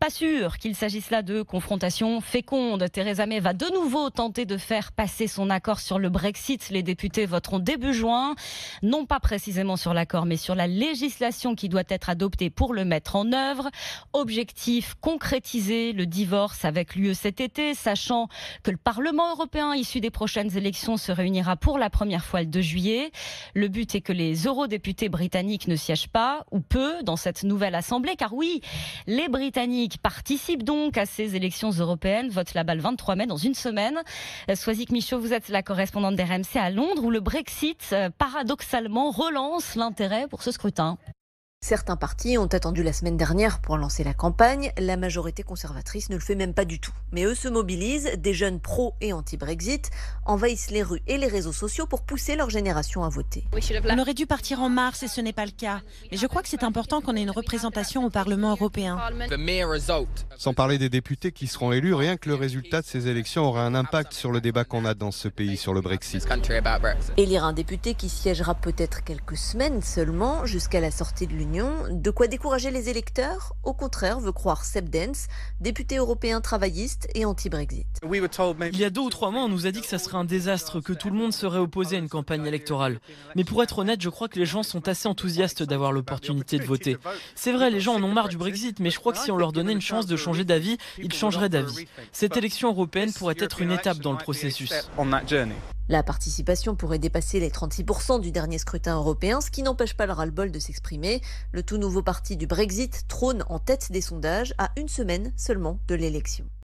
Pas sûr qu'il s'agisse là de confrontation féconde. Theresa May va de nouveau tenter de faire passer son accord sur le Brexit. Les députés voteront début juin, non pas précisément sur l'accord, mais sur la législation qui doit être adoptée pour le mettre en œuvre. Objectif, concrétiser le divorce avec l'UE cet été, sachant que le Parlement européen issu des prochaines élections se réunira pour la première fois le 2 juillet. Le but est que les eurodéputés britanniques ne siègent pas, ou peu, dans cette nouvelle assemblée, car oui, les Britanniques participent donc à ces élections européennes, votent là-bas le 23 mai, dans une semaine. Soisic Michaud, vous êtes la correspondante d'RMC à Londres, où le Brexit, paradoxalement, relance l'intérêt pour ce scrutin. Certains partis ont attendu la semaine dernière pour lancer la campagne. La majorité conservatrice ne le fait même pas du tout. Mais eux se mobilisent, des jeunes pro et anti-Brexit envahissent les rues et les réseaux sociaux pour pousser leur génération à voter. On aurait dû partir en mars et ce n'est pas le cas. Mais je crois que c'est important qu'on ait une représentation au Parlement européen. Sans parler des députés qui seront élus, rien que le résultat de ces élections aura un impact sur le débat qu'on a dans ce pays sur le Brexit. Élire un député qui siégera peut-être quelques semaines seulement jusqu'à la sortie de l'Union. De quoi décourager les électeurs? Au contraire, veut croire Seb Dance, député européen travailliste et anti-Brexit. Il y a 2 ou 3 mois, on nous a dit que ça serait un désastre, que tout le monde serait opposé à une campagne électorale. Mais pour être honnête, je crois que les gens sont assez enthousiastes d'avoir l'opportunité de voter. C'est vrai, les gens en ont marre du Brexit, mais je crois que si on leur donnait une chance de changer d'avis, ils changeraient d'avis. Cette élection européenne pourrait être une étape dans le processus. La participation pourrait dépasser les 36% du dernier scrutin européen, ce qui n'empêche pas le ras-le-bol de s'exprimer. Le tout nouveau parti du Brexit trône en tête des sondages à une semaine seulement de l'élection.